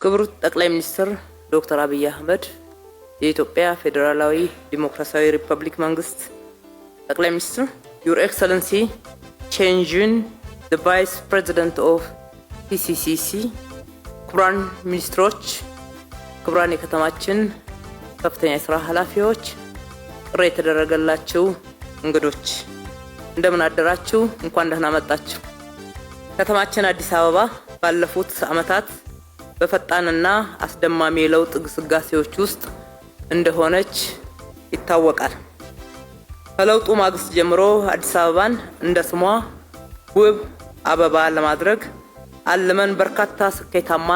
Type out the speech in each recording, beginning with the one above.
ክቡር ጠቅላይ ሚኒስትር ዶክተር አብይ አህመድ የኢትዮጵያ ፌዴራላዊ ዲሞክራሲያዊ ሪፐብሊክ መንግስት ጠቅላይ ሚኒስትር Your Excellency changing the Vice President of PCCC ክቡራን ሚኒስትሮች ክቡራን የከተማችን ከፍተኛ የሥራ ኃላፊዎች ጥሪ የተደረገላችሁ እንግዶች እንደምን አደራችሁ እንኳን ደህና መጣችሁ። ከተማችን አዲስ አበባ ባለፉት ዓመታት በፈጣንና አስደማሚ የለውጥ ግስጋሴዎች ውስጥ እንደሆነች ይታወቃል። ከለውጡ ማግስት ጀምሮ አዲስ አበባን እንደ ስሟ ውብ አበባ ለማድረግ አልመን በርካታ ስኬታማ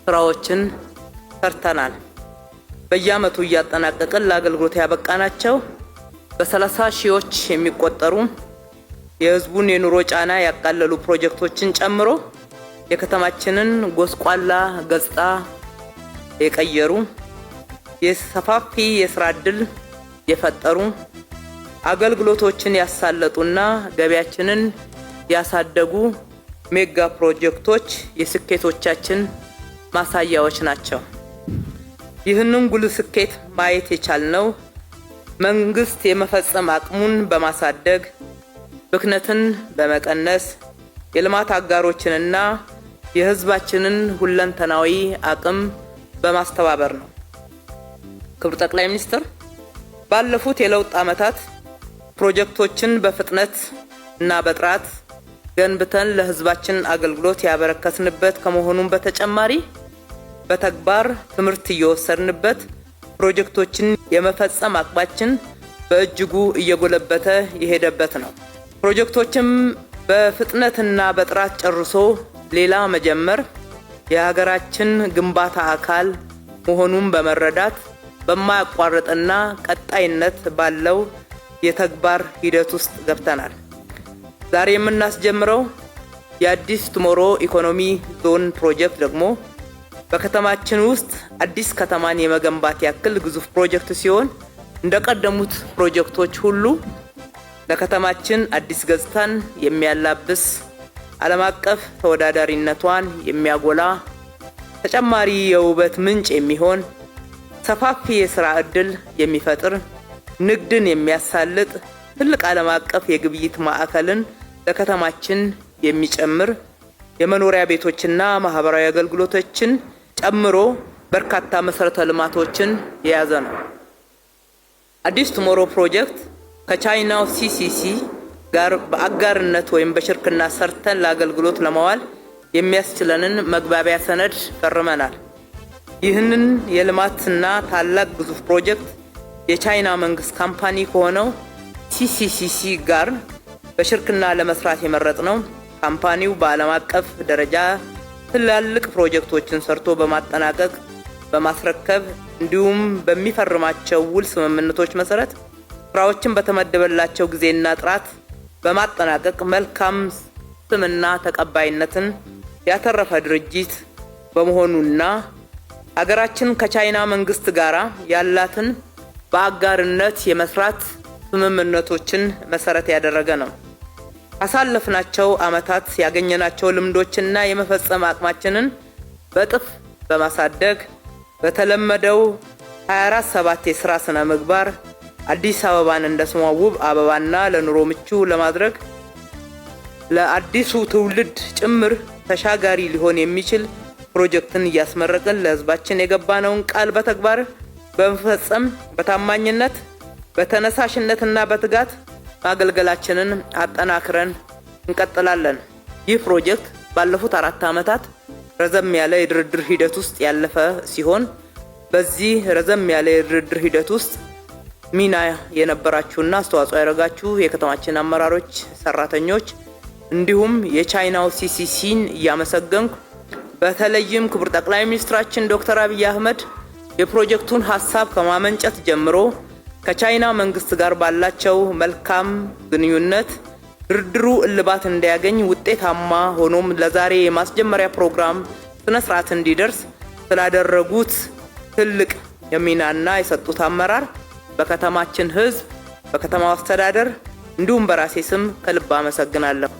ስራዎችን ሰርተናል። በየዓመቱ እያጠናቀቅን ለአገልግሎት ያበቃናቸው በ30 ሺዎች የሚቆጠሩ የህዝቡን የኑሮ ጫና ያቃለሉ ፕሮጀክቶችን ጨምሮ የከተማችንን ጎስቋላ ገጽታ የቀየሩ የሰፋፊ የሥራ ዕድል የፈጠሩ አገልግሎቶችን ያሳለጡና ገቢያችንን ያሳደጉ ሜጋ ፕሮጀክቶች የስኬቶቻችን ማሳያዎች ናቸው። ይህንን ጉልህ ስኬት ማየት የቻልነው መንግስት የመፈጸም አቅሙን በማሳደግ ብክነትን በመቀነስ የልማት አጋሮችንና የህዝባችንን ሁለንተናዊ አቅም በማስተባበር ነው። ክቡር ጠቅላይ ሚኒስትር ባለፉት የለውጥ ዓመታት ፕሮጀክቶችን በፍጥነት እና በጥራት ገንብተን ለህዝባችን አገልግሎት ያበረከትንበት ከመሆኑም በተጨማሪ በተግባር ትምህርት እየወሰድንበት ፕሮጀክቶችን የመፈጸም አቅማችን በእጅጉ እየጎለበተ የሄደበት ነው። ፕሮጀክቶችም በፍጥነትና በጥራት ጨርሶ ሌላ መጀመር የሀገራችን ግንባታ አካል መሆኑን በመረዳት በማያቋርጥና ቀጣይነት ባለው የተግባር ሂደት ውስጥ ገብተናል። ዛሬ የምናስጀምረው የአዲስ ቱሞሮ ኢኮኖሚ ዞን ፕሮጀክት ደግሞ በከተማችን ውስጥ አዲስ ከተማን የመገንባት ያክል ግዙፍ ፕሮጀክት ሲሆን እንደቀደሙት ፕሮጀክቶች ሁሉ ለከተማችን አዲስ ገጽታን የሚያላብስ ዓለም አቀፍ ተወዳዳሪነቷን የሚያጎላ ተጨማሪ የውበት ምንጭ የሚሆን ሰፋፊ የሥራ ዕድል የሚፈጥር ንግድን የሚያሳልጥ ትልቅ ዓለም አቀፍ የግብይት ማዕከልን ለከተማችን የሚጨምር የመኖሪያ ቤቶችና ማህበራዊ አገልግሎቶችን ጨምሮ በርካታ መሰረተ ልማቶችን የያዘ ነው። አዲስ ቱሞሮ ፕሮጀክት ከቻይናው ሲሲሲ ጋር በአጋርነት ወይም በሽርክና ሰርተን ለአገልግሎት ለማዋል የሚያስችለንን መግባቢያ ሰነድ ፈርመናል። ይህንን የልማትና ታላቅ ግዙፍ ፕሮጀክት የቻይና መንግስት ካምፓኒ ከሆነው ሲሲሲሲ ጋር በሽርክና ለመስራት የመረጥነው ካምፓኒው በዓለም አቀፍ ደረጃ ትላልቅ ፕሮጀክቶችን ሰርቶ በማጠናቀቅ በማስረከብ እንዲሁም በሚፈርማቸው ውል ስምምነቶች መሰረት ስራዎችን በተመደበላቸው ጊዜና ጥራት በማጠናቀቅ መልካም ስምና ተቀባይነትን ያተረፈ ድርጅት በመሆኑና ሀገራችን ከቻይና መንግስት ጋር ያላትን በአጋርነት የመስራት ስምምነቶችን መሰረት ያደረገ ነው። አሳለፍናቸው ዓመታት ያገኘናቸው ልምዶችና የመፈጸም አቅማችንን በጥፍ በማሳደግ በተለመደው 24/7 የሥራ ስነ ምግባር አዲስ አበባን እንደ ስሟ ውብ አበባና ለኑሮ ምቹ ለማድረግ ለአዲሱ ትውልድ ጭምር ተሻጋሪ ሊሆን የሚችል ፕሮጀክትን እያስመረቅን ለህዝባችን የገባነውን ቃል በተግባር በመፈጸም በታማኝነት በተነሳሽነትና በትጋት ማገልገላችንን አጠናክረን እንቀጥላለን። ይህ ፕሮጀክት ባለፉት 4 ዓመታት ረዘም ያለ የድርድር ሂደት ውስጥ ያለፈ ሲሆን በዚህ ረዘም ያለ የድርድር ሂደት ውስጥ ሚና የነበራችሁና አስተዋጽኦ ያደረጋችሁ የከተማችን አመራሮች፣ ሰራተኞች እንዲሁም የቻይናው ሲሲሲን እያመሰገንኩ በተለይም ክቡር ጠቅላይ ሚኒስትራችን ዶክተር አብይ አህመድ የፕሮጀክቱን ሐሳብ ከማመንጨት ጀምሮ ከቻይና መንግስት ጋር ባላቸው መልካም ግንኙነት ድርድሩ እልባት እንዲያገኝ ውጤታማ ሆኖም ለዛሬ የማስጀመሪያ ፕሮግራም ስነ ስርዓት እንዲደርስ ስላደረጉት ትልቅ የሚናና የሰጡት አመራር በከተማችን ህዝብ፣ በከተማው አስተዳደር እንዲሁም በራሴ ስም ከልብ አመሰግናለሁ።